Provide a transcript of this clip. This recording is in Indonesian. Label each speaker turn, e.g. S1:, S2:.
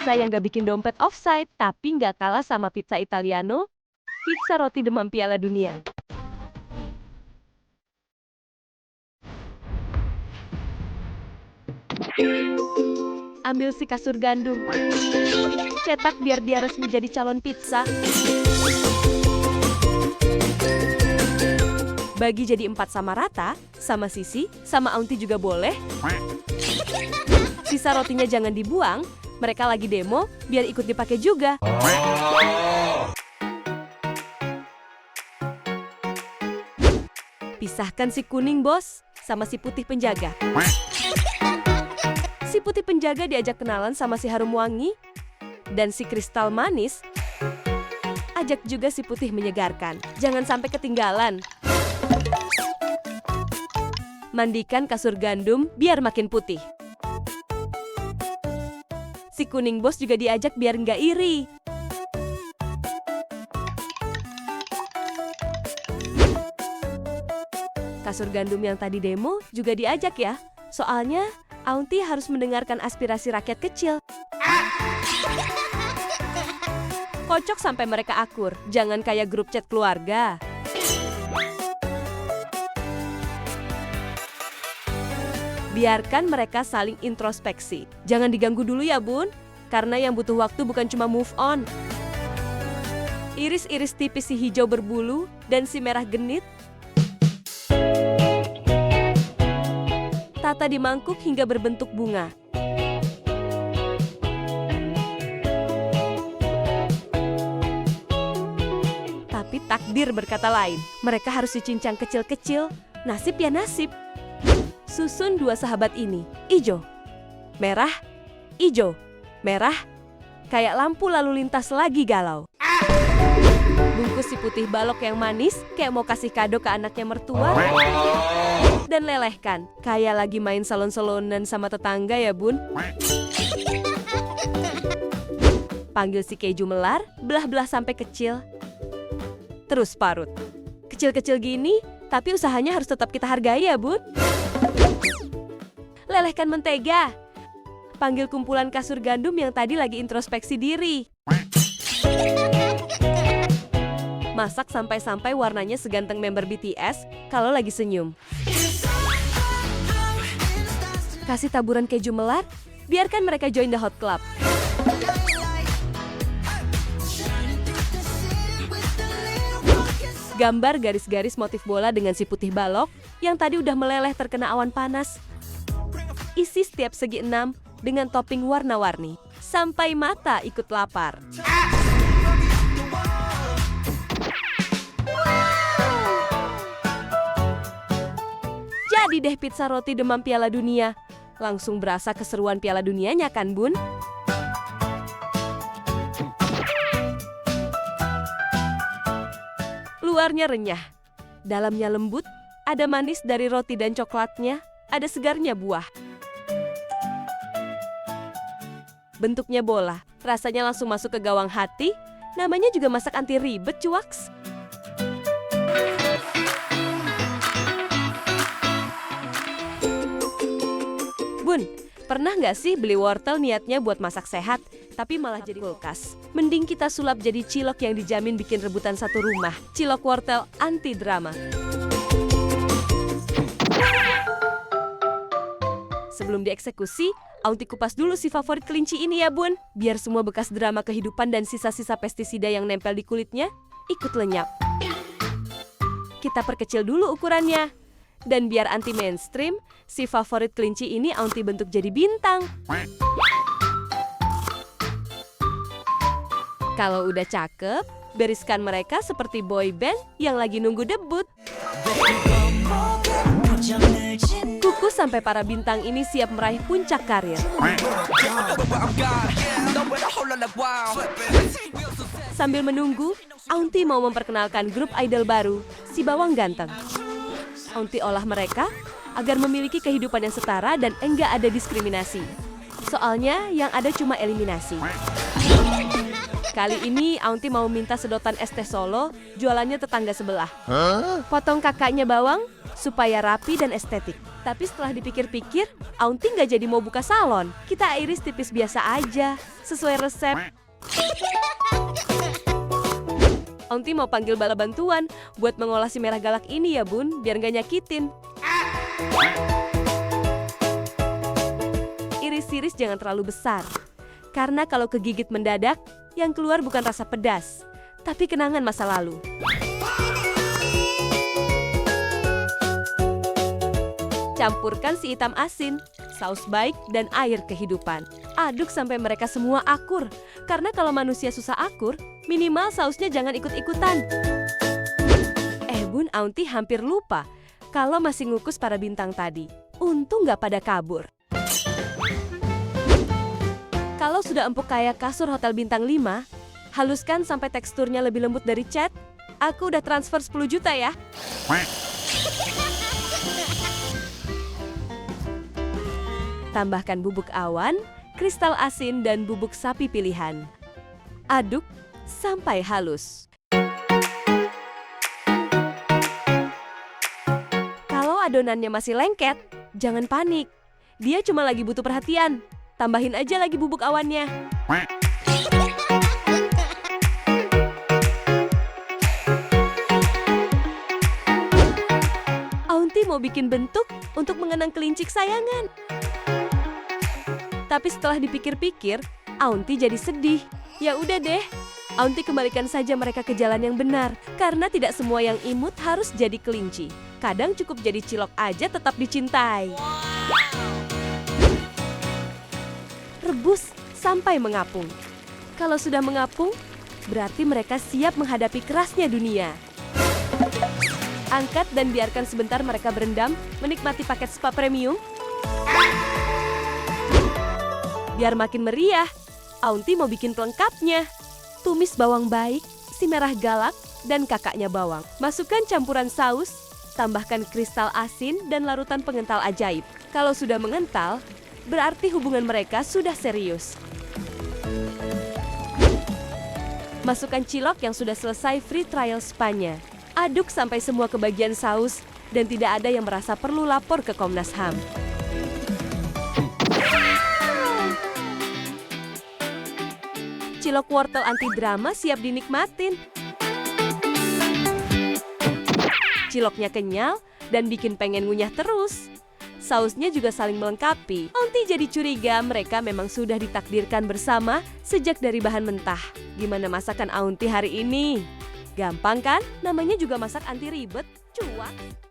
S1: pizza yang gak bikin dompet offside, tapi nggak kalah sama pizza Italiano, pizza roti demam Piala Dunia. Ambil si kasur gandum, cetak biar dia resmi jadi calon pizza. Bagi jadi 4 sama rata, sama Sisi, sama Aunty juga boleh. Sisa rotinya jangan dibuang, mereka lagi demo, biar ikut dipakai juga. Pisahkan si kuning, bos, sama si putih penjaga. Si putih penjaga diajak kenalan sama si harum wangi, dan si kristal manis, ajak juga si putih menyegarkan. Jangan sampai ketinggalan. Mandikan kasur gandum biar makin putih. Si kuning bos juga diajak biar nggak iri. Kasur gandum yang tadi demo juga diajak ya. Soalnya Aunty harus mendengarkan aspirasi rakyat kecil. Kocok sampai mereka akur, jangan kayak grup chat keluarga. Biarkan mereka saling introspeksi. Jangan diganggu dulu ya, Bun. Karena yang butuh waktu bukan cuma move on. Iris-iris tipis si hijau berbulu dan si merah genit. Tata di mangkuk hingga berbentuk bunga. Tapi takdir berkata lain. Mereka harus dicincang kecil-kecil. Nasib ya nasib. Susun 2 sahabat ini. Ijo, merah, ijo, merah. Kayak lampu lalu lintas lagi galau. Bungkus si putih balok yang manis, kayak mau kasih kado ke anaknya mertua. Dan lelehkan, kayak lagi main salon-salonan sama tetangga ya, Bun. Panggil si keju melar, belah-belah sampai kecil. Terus parut. Kecil-kecil gini, tapi usahanya harus tetap kita hargai ya, Bun. Lelehkan mentega. Panggil kumpulan kasur gandum yang tadi lagi introspeksi diri. Masak sampai-sampai warnanya seganteng member BTS kalau lagi senyum. Kasih taburan keju melar, biarkan mereka join the hot club. Gambar garis-garis motif bola dengan si putih balok yang tadi udah meleleh terkena awan panas. Isi setiap segi 6 dengan topping warna-warni. Sampai mata ikut lapar. Jadi deh pizza roti demam Piala Dunia. Langsung berasa keseruan Piala Dunianya kan, Bun? Luarnya renyah, dalamnya lembut, ada manis dari roti dan coklatnya, ada segarnya buah. Bentuknya bola, rasanya langsung masuk ke gawang hati, namanya juga masak anti ribet, cuaks. Bun, pernah nggak sih beli wortel niatnya buat masak sehat, tapi malah jadi kulkas? Mending kita sulap jadi cilok yang dijamin bikin rebutan satu rumah. Cilok wortel anti drama. Sebelum dieksekusi, Aunty kupas dulu si favorit kelinci ini ya, Bun. Biar semua bekas drama kehidupan dan sisa-sisa pestisida yang nempel di kulitnya ikut lenyap. Kita perkecil dulu ukurannya. Dan biar anti mainstream, si favorit kelinci ini Aunty bentuk jadi bintang. Kalau udah cakep, beriskan mereka seperti boy band yang lagi nunggu debut. Kuku sampai para bintang ini siap meraih puncak karir. Sambil menunggu, Aunty mau memperkenalkan grup idol baru, si Bawang Ganteng. Aunty olah mereka agar memiliki kehidupan yang setara dan enggak ada diskriminasi. Soalnya yang ada cuma eliminasi. Kali ini Aunty mau minta sedotan es teh Solo, jualannya tetangga sebelah. Potong kakaknya Bawang, supaya rapi dan estetik. Tapi setelah dipikir-pikir, Aunty nggak jadi mau buka salon. Kita iris tipis biasa aja, sesuai resep. Aunty mau panggil bala bantuan buat mengolah si merah galak ini ya bun, biar nggak nyakitin. Iris-iris jangan terlalu besar. Karena kalau kegigit mendadak, yang keluar bukan rasa pedas, tapi kenangan masa lalu. Campurkan si hitam asin, saus baik, dan air kehidupan. Aduk sampai mereka semua akur. Karena kalau manusia susah akur, minimal sausnya jangan ikut-ikutan. Bun, Aunty hampir lupa kalau masih ngukus para bintang tadi. Untung nggak pada kabur. Kalau sudah empuk kayak kasur hotel bintang 5, haluskan sampai teksturnya lebih lembut dari cat. Aku udah transfer 10 juta ya. Tambahkan bubuk awan, kristal asin, dan bubuk sapi pilihan. Aduk sampai halus. Kalau adonannya masih lengket, jangan panik. Dia cuma lagi butuh perhatian. Tambahin aja lagi bubuk awannya. Aunty mau bikin bentuk untuk mengenang kelinci kesayangan. Tapi setelah dipikir-pikir, Aunty jadi sedih. Ya udah deh, Aunty kembalikan saja mereka ke jalan yang benar. Karena tidak semua yang imut harus jadi kelinci. Kadang cukup jadi cilok aja tetap dicintai. Rebus sampai mengapung. Kalau sudah mengapung, berarti mereka siap menghadapi kerasnya dunia. Angkat dan biarkan sebentar mereka berendam, menikmati paket spa premium. Biar makin meriah, Aunty mau bikin pelengkapnya. Tumis bawang baik, si merah galak, dan kakaknya bawang. Masukkan campuran saus, tambahkan kristal asin dan larutan pengental ajaib. Kalau sudah mengental, berarti hubungan mereka sudah serius. Masukkan cilok yang sudah selesai free trial spa-nya. Aduk sampai semua kebagian saus dan tidak ada yang merasa perlu lapor ke Komnas HAM. Cilok wortel anti drama siap dinikmatin. Ciloknya kenyal dan bikin pengen ngunyah terus. Sausnya juga saling melengkapi. Aunty jadi curiga mereka memang sudah ditakdirkan bersama sejak dari bahan mentah. Gimana masakan Aunty hari ini? Gampang kan? Namanya juga masak anti ribet, cuak.